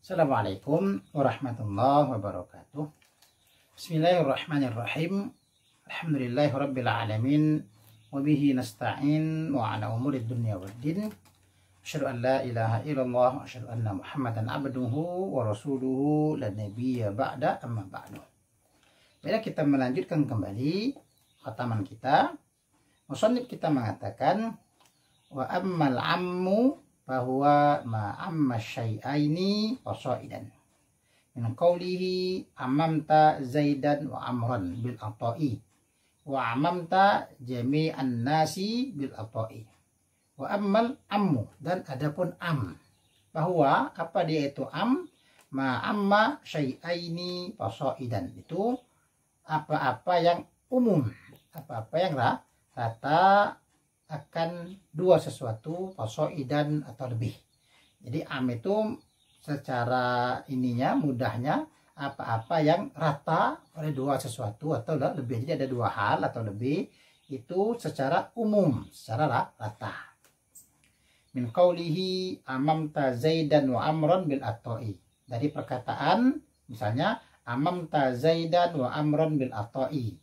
Assalamualaikum warahmatullahi wabarakatuh. Bismillahirrahmanirrahim. Alhamdulillahirabbil alamin wa bihi nasta'in wa ala umurid dunya waddin. Asyhadu an la ilaha illallah wa asyhadu anna Muhammadan abduhu wa rasuluhu la nabiyya ba'da amma ba'du. Bila kita melanjutkan kembali khataman kita, musannif kita mengatakan wa ammal ammu bahwa ma'amma syai'aini wasaidan min qawlihi amamta zaidan wa amran bil ata'i wa amamta jami'an nasi bil ata'i wa ammal ammu, dan adapun am, bahwa apa dia itu am, ma'amma syai'aini wasaidan, itu apa-apa yang umum, apa-apa yang rata akan dua sesuatu, fasoidan atau lebih. Jadi am itu secara ininya mudahnya apa-apa yang rata oleh dua sesuatu atau lebih. Jadi ada dua hal atau lebih, itu secara umum, secara rata. Min qawlihi amamta zaidan wa amron bil atoi, dari perkataan misalnya amamta zaidan wa amron bil atoi,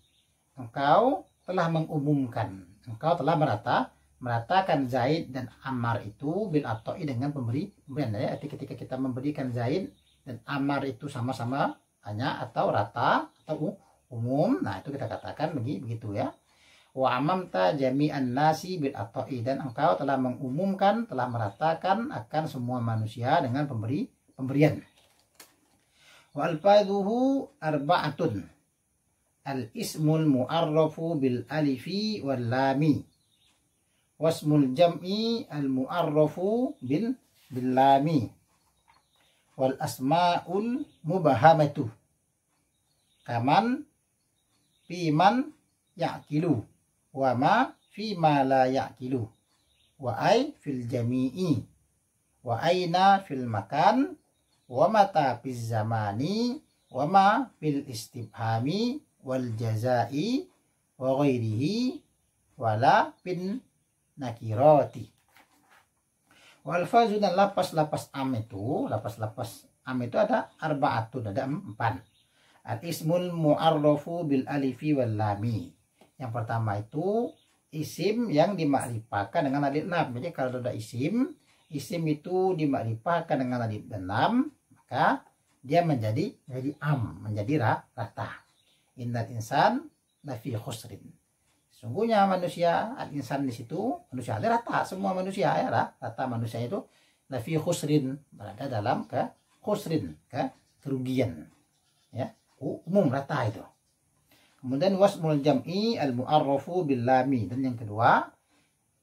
engkau telah mengumumkan, engkau telah meratakan Zaid dan Ammar itu bil atoi, dengan pemberian ya. Ketika kita memberikan Zaid dan Ammar itu sama-sama hanya atau rata atau umum, nah itu kita katakan begitu ya. Wa amamta jami'an nasi bil atoi, dan engkau telah mengumumkan, telah meratakan akan semua manusia dengan pemberian. Wa alfadhuhu arba'atun, al-ismul mu'arrafu bil alifi wal lami, wasmul jam'i al-mu'arrafu bil lami, wal asma'ul mubahamatu kaman fiman ya'kilu wa ma fima la ya'kilu wa ay fil jami'i wa aina fil makan wa mata fiz zamani wa ma fil istibhami wal jazai wa ghairihi wala bin nakirati. Wal fazu, dan lapas-lapas am itu, lapas-lapas am itu ada arba'atun, ada 4. Al ismul mu'arrafu bil alifi wal lami. Yang pertama itu isim yang dimakrifahkan dengan alif lam. Jadi kalau ada isim itu dimakrifahkan dengan alif dan lam, maka dia menjadi am, menjadi rata. Innal insan lafi khusrin. Sungguhnya manusia, al-insan di situ manusia, ada rata semua manusia ya, rata manusia itu lafi khusrin, berada dalam khusrin, kerugian ya, umum rata itu. Kemudian wasmul jam'i al-mu'arrafu bil lami, dan yang kedua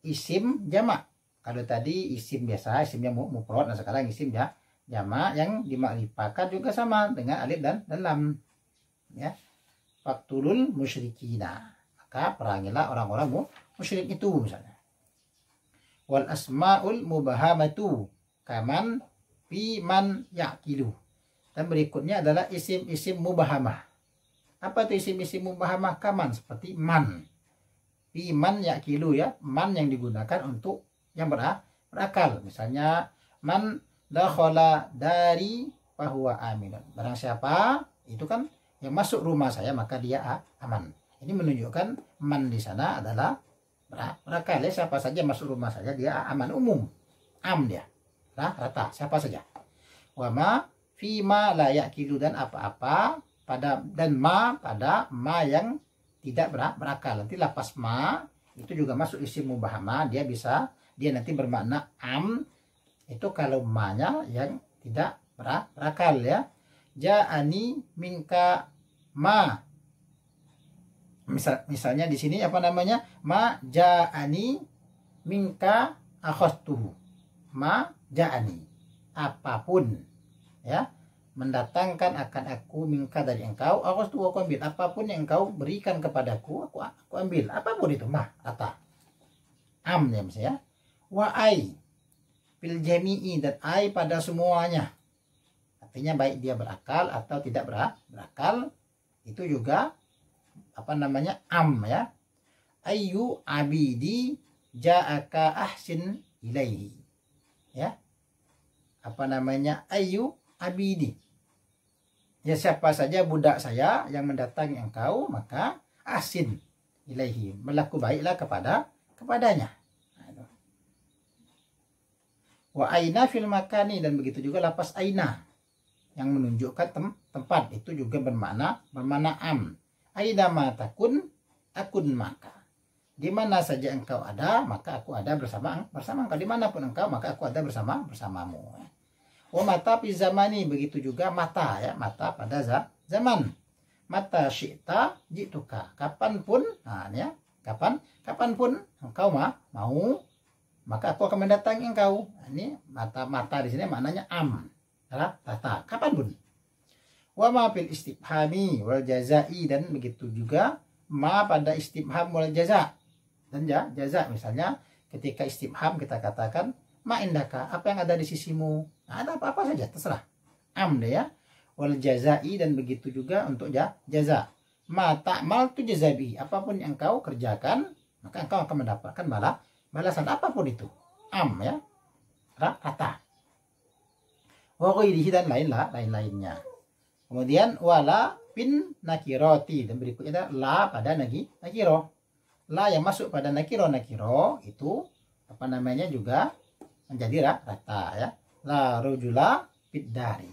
isim jamak. Kalau tadi isim biasa, isimnya mufrad, nah sekarang isim jamak yang dimakrifahkan juga sama dengan alif dan lam ya. Faktulul musyrikina, maka perangilah orang-orang musyrik itu misalnya. Wal asma'ul mubahamatu kaman fi man ya'kilu, dan berikutnya adalah isim-isim mubahamah. Apa itu isim-isim mubahamah? Kaman, seperti man, fi man ya'kilu ya, man yang digunakan untuk yang berakal. Misalnya man dakhala dari fahuwa aminun, barang siapa itu kan yang masuk rumah saya maka dia aman. Ini menunjukkan man di sana adalah berakal ya, siapa saja masuk rumah saya dia aman, umum, am dia rata, siapa saja. Wa ma fi ma la yaqilu, dan apa-apa pada ma yang tidak berakal. Nanti lapas ma itu juga masuk isim mubahamah, dia nanti bermakna am itu kalau ma-nya yang tidak berakal ya. Ja'ani minka ma, misalnya di sini apa namanya, ma ja'ani minka akhastuhu, ma ja'ani apapun ya, mendatangkan akan aku minka dari engkau, akhastuhu aku ambil, apapun yang engkau berikan kepadaku aku ambil, apapun itu ma rata am ya misalnya. Wa ai fil jami'i, dan ai pada semuanya, artinya baik dia berakal atau tidak berakal, itu juga apa namanya am ya. Ayu abidi ja'aka ahsin ilaihi ya, apa namanya, ayu abidi. Ya, siapa saja budak saya yang mendatangi engkau, maka asin ilaihi, berlaku baiklah kepadanya. Wa aina fil makani, dan begitu juga lapas aina yang menunjukkan tempat, itu juga bermakna am. Aina ma takun akun maka. Di mana saja engkau ada, maka aku ada bersama engkau. Dimanapun engkau, maka aku ada bersamamu. Wa mata fi zamani, begitu juga mata, ya, mata pada zaman. Mata syi'ta jituka, kapanpun, nah, ya, kapanpun engkau mau, maka aku akan mendatangi engkau. Nah, ini mata di sini maknanya am, adalah tata, kapanpun. Wa ma fil istifhami wal jazai, dan begitu juga ma pada istifham wal jaza. Dan jaza, misalnya ketika istifham kita katakan ma indaka, apa yang ada di sisimu. Nah, ada apa-apa saja, terserah. Am deh, ya. Wal jazai, dan begitu juga untuk jaza. Ma ta'mal tu jazabi, apapun yang engkau kerjakan, maka engkau akan mendapatkan balasan apapun itu. Am, ya. Kata. Wa ghairihi, dan lain-lainnya. Kemudian wala pin nakiroti, dan berikutnya ada la pada nakiro. La yang masuk pada nakiro itu apa namanya juga menjadi rata, ya. La rujula fid dari,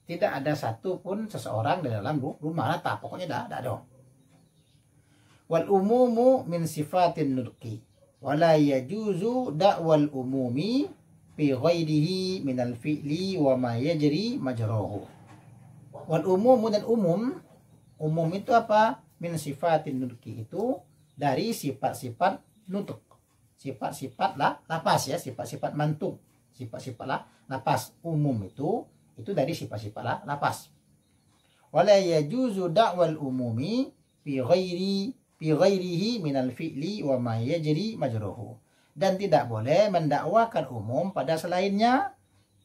tidak ada satu pun seseorang di dalam rumah, rata, pokoknya tidak ada. Wal umumu min sifatin nurki wala yajuzu da'wal umumi fi ghairihi minal fi'li wa ma yajri majrahu. Wal umumu, dan umum itu apa? Min sifatin nurki, itu dari sifat-sifat nutuk, sifat-sifat lapas, ya, sifat-sifat mantuk, sifat-sifat lapas. Umum itu dari sifat-sifat lapas. Wala yajuzu da'wal umumi fi ghairihi minal fi'li wa ma yajri majruhu, dan tidak boleh mendakwakan umum pada selainnya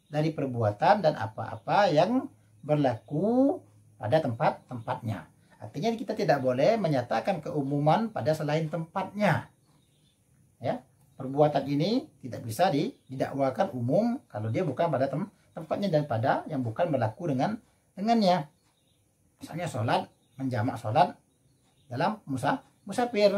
dari perbuatan dan apa-apa yang berlaku pada tempatnya. Artinya kita tidak boleh menyatakan keumuman pada selain tempatnya, ya. Perbuatan ini tidak bisa didakwakan umum kalau dia bukan pada tempatnya dan pada yang bukan berlaku dengannya. Misalnya sholat, menjamak sholat dalam musafir,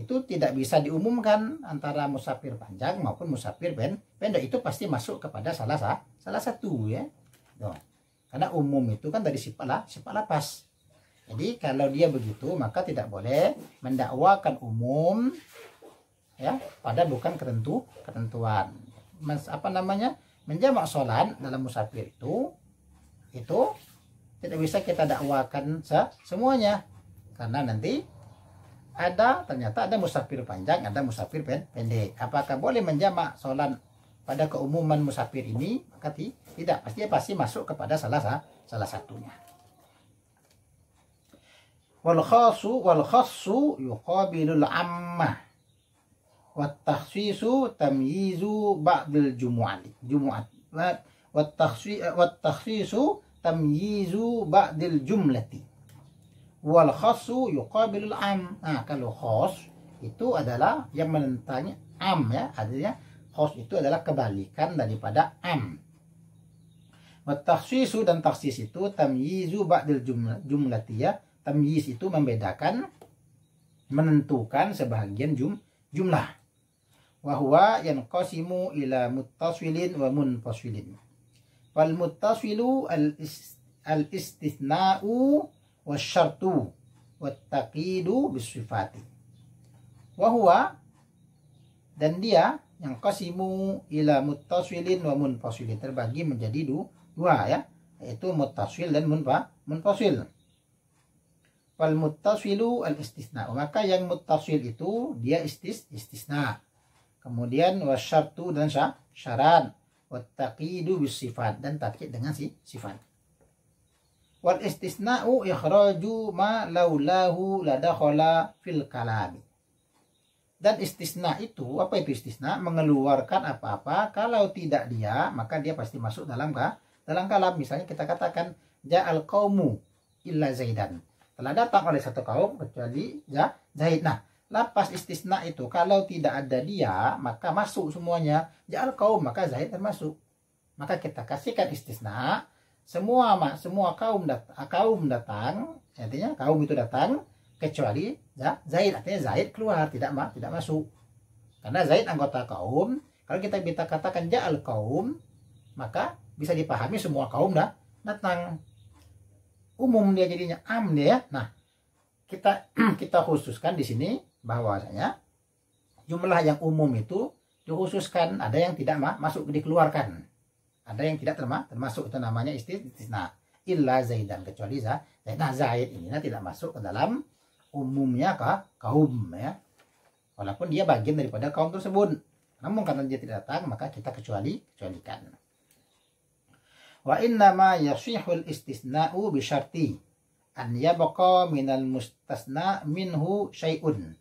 itu tidak bisa diumumkan antara musafir panjang maupun musafir pendek. Itu pasti masuk kepada salah satu, ya. Karena umum itu kan dari sifat lapas. Jadi kalau dia begitu, maka tidak boleh mendakwakan umum, ya, pada bukan ketentuan. Menjamak sholat dalam musafir itu tidak bisa kita dakwakan semuanya, karena nanti ternyata ada musafir panjang, ada musafir pendek. Apakah boleh menjamak sholat pada keumuman musafir ini? Maka tidak, pasti masuk kepada salah satunya. Wal khassu yuqabilul ammah wat takhsisu tamyizu ba'dil jumu'at wat takhsisu tamyizu ba'dil jumlati wal khassu yuqabilul am. Nah, kalau khas itu adalah yang menentang am, ya, artinya khas itu adalah kebalikan daripada am. Wat takhsisu, dan takhsis itu tamyizu ba'dil jumlati, ya. Tamyiz itu membedakan, menentukan sebahagian jumlah. Wa huwa yanqasimu ila muttasilin wa munfasilin. Wal muttasilu al istithna'u wasyartu wat taqidu bisifati. Wa huwa, dan dia yang qasimu ila muttasilin wa munfasilin, terbagi menjadi dua, ya, yaitu muttasil dan munfasil. Wal muttasilu al istisna, maka yang muttasil itu dia istisna. Kemudian wasyartu, dan syarat, wat taqidu bisifat, dan takkid dengan sifat. Wal istisna'u ikhraju ma laulahu la dakhala fil kalami. Dan istisna itu, apa itu istisna? Mengeluarkan apa-apa, kalau tidak dia, maka dia pasti masuk dalam kalam. Misalnya kita katakan ja'al qaumu illa zaidan, telah datang oleh satu kaum kecuali Zaid. Nah, lapas istisna itu kalau tidak ada dia, maka masuk semuanya. Ja'al qaum, maka Zaid termasuk. maka kita kasihkan istisna semua kaum datang, artinya kaum itu datang kecuali Zaid, artinya Zaid keluar, tidak masuk. Karena Zaid anggota kaum. Kalau kita katakan ja'al kaum, maka bisa dipahami semua kaum datang. Umum dia jadinya, am dia ya. Nah, kita khususkan di sini bahwasanya jumlah yang umum itu dikhususkan, ada yang tidak masuk dikeluarkan, ada yang tidak termasuk, itu namanya istisna. Illa Zaidan, kecuali Zaid. Nah, Zaid ini tidak masuk ke dalam umumnya kaum ya, walaupun dia bagian daripada kaum tersebut, namun karena dia tidak datang maka kita kecualikan. Wa innama yasihul istisna'u bi syarti an yabqa minal mustasna minhu syai'un.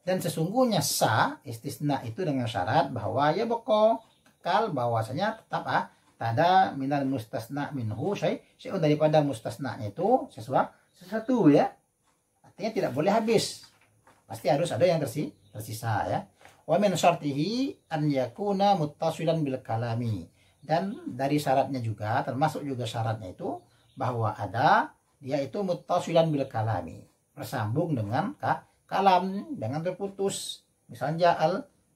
Dan sesungguhnya sah istisna itu dengan syarat bahwa ya boko kekal, bahwasanya tetap tada minal mustasna minhu syai'un, daripada mustasna itu sesuatu ya. Artinya tidak boleh habis. Pasti harus ada yang tersisa ya. Wa min syartihi an yakuna muttasilan bil kalami. Dan dari syaratnya juga, termasuk juga syaratnya itu bahwa dia itu muttasilan bil kalami, bersambung dengan kalam, dengan terputus. Misalnya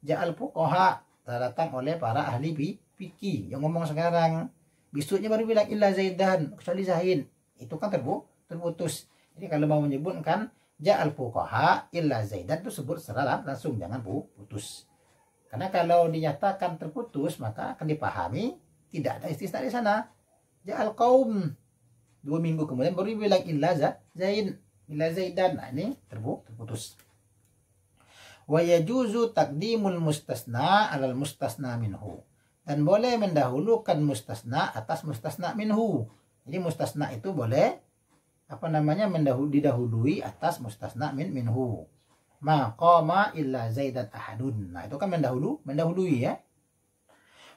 ja'al fuqaha, datang oleh para ahli fikih yang ngomong sekarang, besoknya baru bilang illa Zaidan, kecuali Zaid, itu kan terputus. Jadi kalau mau menyebutkan ja'al fuqaha illa Zaidan, itu sebut secara langsung, jangan putus. Karena kalau dinyatakan terputus maka akan dipahami tidak ada istisna di sana. Ja'al qaum, 2 minggu kemudian baru bilang illa Zaidan. Nah, ini terputus. Wa yajuzu taqdimul mustasna 'alal mustasna minhu. Dan boleh mendahulukan mustasna atas mustasna minhu. Jadi mustasna itu boleh didahului atas mustasna minhu. Ma qama illa Zaidan ahadun. Nah, itu kan mendahului ya.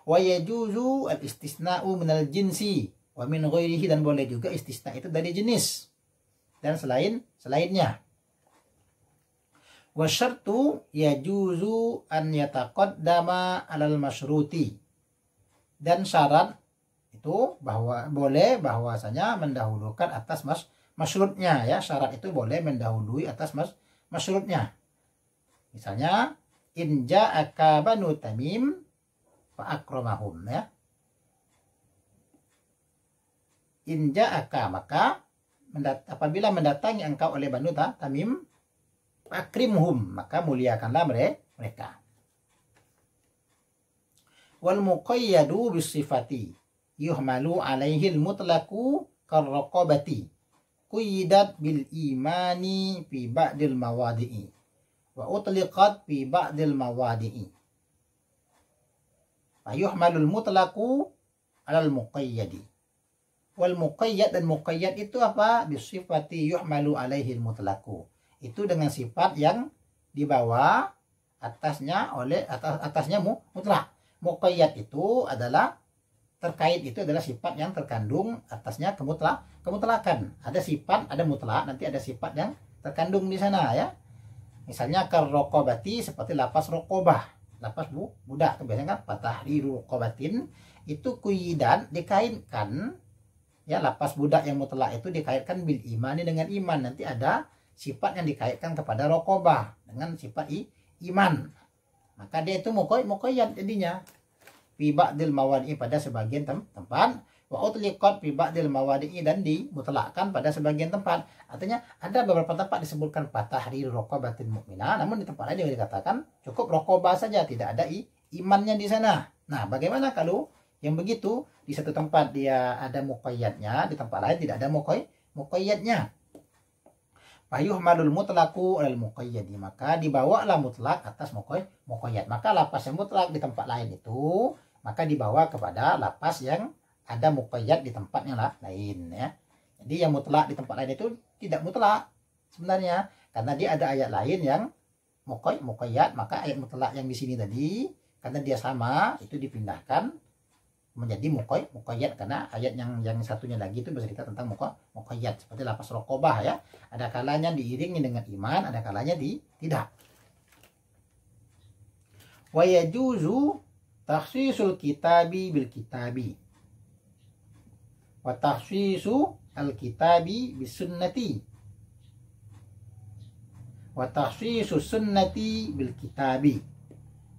Wa yajuzu al-istisna'u minal jinsi wa min ghairihi, dan boleh juga istisna itu dari jenis dan selainnya. Wa syartu yajuzu an yataqaddama 'alal masyruti. Dan syarat itu bahwasanya mendahulukan atas masyrutnya ya. Syarat itu boleh mendahului atas masyrutnya. Misalnya in ja'aka banu Tamim fa akramahum ya. In ja'aka, maka apabila mendatangi engkau oleh Banu Tamim, akrimhum, maka muliakanlah mereka. Wal muqayyadu bisifati yuhmalu alaihi al-mutlaqu karraqabati quyyidat bil imani fi ba'dil mawadi'i wa utliqat fi ba'dil mawadi'i. Fa yuhmalul mutlaqu alal muqayyadi. Wal muqayyad, dan muqayyad itu apa? Bisifati yuhmalu alaihi mutlaqu. Itu dengan sifat yang dibawa atasnya mutlak. Muqayyad itu adalah sifat yang terkandung atasnya kemutlakan. Ada sifat, ada mutlak, nanti ada sifat yang terkandung di sana ya. Misalnya karraqabati, seperti lapas raqabah, lapas budak, biasanya kan fatahriru raqabatin, itu kuyidan, dikaitkan ya. Lapas budak yang mutlak itu dikaitkan bil imani, dengan iman. Nanti ada sifat yang dikaitkan kepada raqabah dengan sifat iman, maka dia itu muqayyad jadinya. Fi ba'dil mawadi'i, pada sebagian tempat. Wa utliqat fi ba'dil mawadi'i, dan dimutlakkan pada sebagian tempat. Artinya ada beberapa tempat disebutkan fatahriru raqabatin mu'minah, namun di tempat lain dikatakan cukup raqabah saja, tidak ada imannya di sana. Nah, bagaimana kalau yang begitu? Di satu tempat dia ada muqayyadnya, di tempat lain tidak ada muqayyadnya. Fayuhmalul mutlaqu alal muqayyadi, maka dibawalah mutlak atas muqayyad. Maka lapas yang mutlak di tempat lain itu, maka dibawa kepada lapas yang ada muqayyad di tempat yang lain ya. Jadi yang mutlak di tempat lain itu tidak mutlak sebenarnya, karena dia ada ayat lain yang muqayyad, maka ayat mutlak yang di sini tadi karena dia sama itu dipindahkan menjadi muqayyad, karena ayat yang satunya lagi itu bercerita tentang muqayyad, seperti lapas raqabah ya. Ada kalanya diiringi dengan iman, ada kalanya tidak. Wa yajuzu takhsisul kitabi bil kitabi, wa takhsisu al kitabi bis sunnati, wa takhsisu sunnati bil kitabi,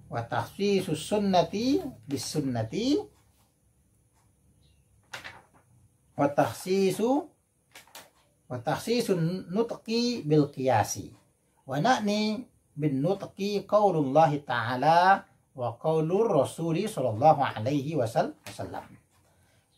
wa takhsisu sunnati bis sunnati, wa takhsisun nutqi bil qiyasi, wa na'ni bin nutqi qaulullahi ta'ala wa qaulur rasuli sallallahu alaihi wasallam.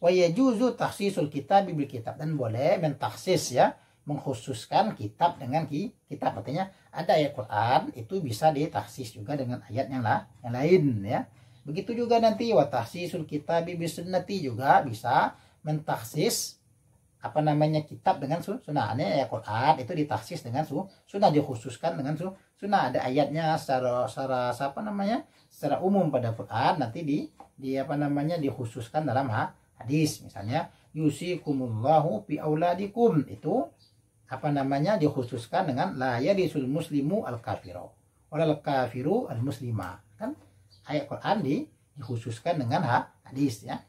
Wa yajuzu takhsisul kitabi bil kitab, dan boleh mentakhsis ya, mengkhususkan kitab dengan kitab, artinya ada ayat Quran itu bisa ditakhsis juga dengan ayat yang lain ya. Begitu juga nanti wa takhsisul kitabi bis sunnati, juga bisa mentakhsis kitab dengan sunnah. Ini ayat Quran itu ditakhsis dengan sunnah, dikhususkan dengan sunnah. Ada ayatnya secara secara umum pada Quran, nanti dikhususkan dalam hadis. Misalnya yusikumullahu fi auladikum, itu dikhususkan dengan la yarisul muslimu al kafiru wal kafiru al muslima. Kan ayat Quran dikhususkan dengan hadis ya.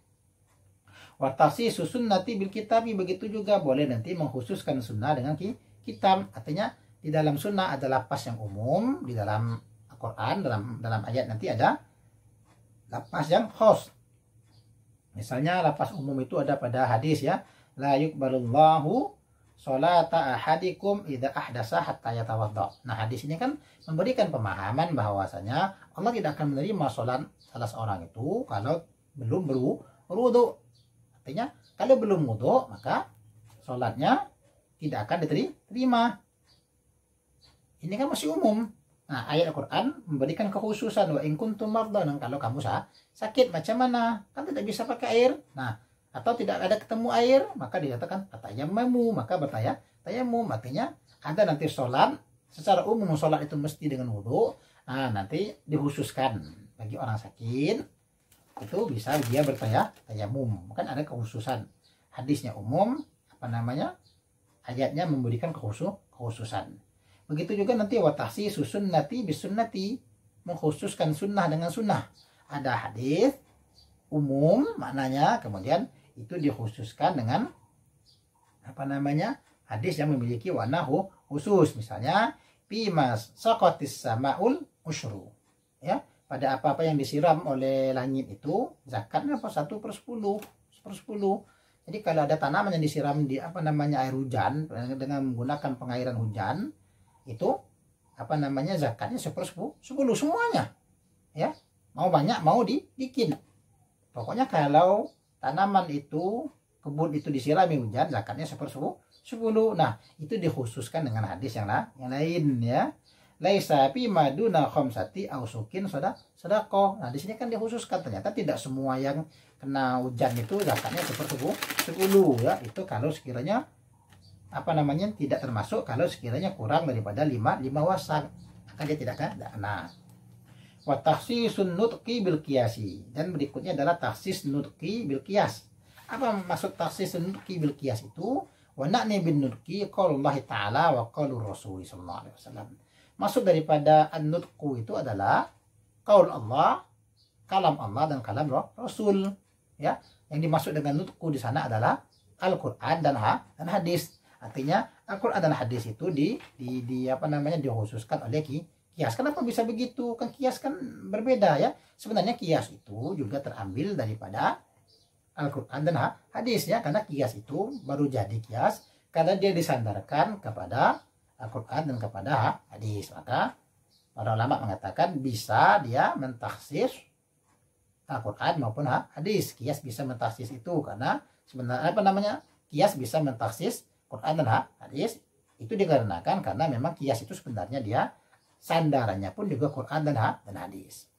Wa takhsisu sunnati bil kitabi, begitu juga boleh nanti mengkhususkan sunnah dengan kitab. Artinya di dalam sunnah ada lafaz yang umum, di dalam Al-Quran dalam ayat nanti ada lafaz yang khas. Misalnya lafaz umum itu ada pada hadis ya, la yuqbalullahu sholata ahadikum idza ahdasa hatta yatawadda. Nah, hadis ini kan memberikan pemahaman bahwasanya Allah tidak akan menerima salat salah seorang itu kalau belum berwudu. Artinya kalau belum wudu maka sholatnya tidak akan diterima. Ini kan masih umum. Nah, ayat Al-Quran memberikan kekhususan, wa in kuntum marda, kalau kamu sakit macam mana? Kan tidak bisa pakai air. Nah, atau tidak ada ketemu air, maka dikatakan tayammamu, maka tayamum. Artinya ada nanti sholat secara umum, sholat itu mesti dengan wudu. Nah, nanti dikhususkan bagi orang sakit itu bisa dia bertayamum. Kan ada kekhususan. Hadisnya umum, ayatnya memberikan kekhususan. Begitu juga nanti wa takhsisu sunnati bis sunnati, mengkhususkan sunnah dengan sunnah. Ada hadis umum maknanya, kemudian itu dikhususkan dengan hadis yang memiliki warna khusus. Misalnya pimas saqatis samaul usyru ya, pada apa-apa yang disiram oleh langit itu zakatnya 1/10. Jadi kalau ada tanaman yang disiram di air hujan dengan menggunakan pengairan hujan, itu zakatnya 1/10 semuanya ya, mau banyak mau dikit. Pokoknya kalau tanaman itu, kebun itu disirami hujan, zakatnya 1/10. Nah, itu dikhususkan dengan hadis yang lain ya. Laisa fi maduna khamsati ausukin sedekah. Nah, di sini kan dikhususkan, ternyata tidak semua yang kena hujan itu zakatnya 1/10 ya. Itu kalau sekiranya tidak termasuk kalau sekiranya kurang daripada 5 wasak, maka dia tidak kena. Wa takhsisun nutqi bil qiyasi, dan berikutnya adalah takhsis nutqi bil qiyas. Apa maksud takhsis nutqi bil qiyas itu? Wa na'ni bin nutqi qaulullahi ta'ala wa qaulur rasul sallallahu alaihi wasallam. Maksud daripada an-nutqu itu adalah qaul Allah, kalam Allah dan kalam Rasul ya. Yang dimaksud dengan nutqu di sana adalah Al-Qur'an dan hadis. Artinya Al-Qur'an dan hadis itu dikhususkan oleh kias. Kenapa bisa begitu? Kan kias kan berbeda ya. Sebenarnya kias itu juga terambil daripada Al-Quran dan hadis ya. Karena kias itu baru jadi kias karena dia disandarkan kepada Al-Quran dan kepada hadis. Maka para ulama mengatakan bisa dia mentakhsis Al-Quran maupun hadis. Kias bisa mentakhsis itu karena sebenarnya kias bisa mentakhsis Quran dan hadis itu dikarenakan karena memang kias itu sebenarnya dia sandarannya pun juga Quran dan hadis.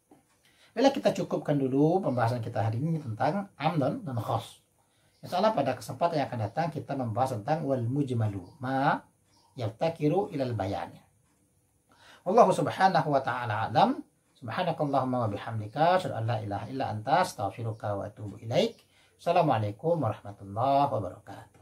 Baiklah, kita cukupkan dulu pembahasan kita hari ini tentang am dan khas. Insyaallah pada kesempatan yang akan datang kita membahas tentang wal mujmalu ma yaftakiru ilal bayan. Wallahu subhanahu wa ta'ala alam. Subhanakallahumma wa bihamdika asyhadu an la ilaha illa anta astaghfiruka wa atubu ilaik. Assalamualaikum warahmatullahi wabarakatuh.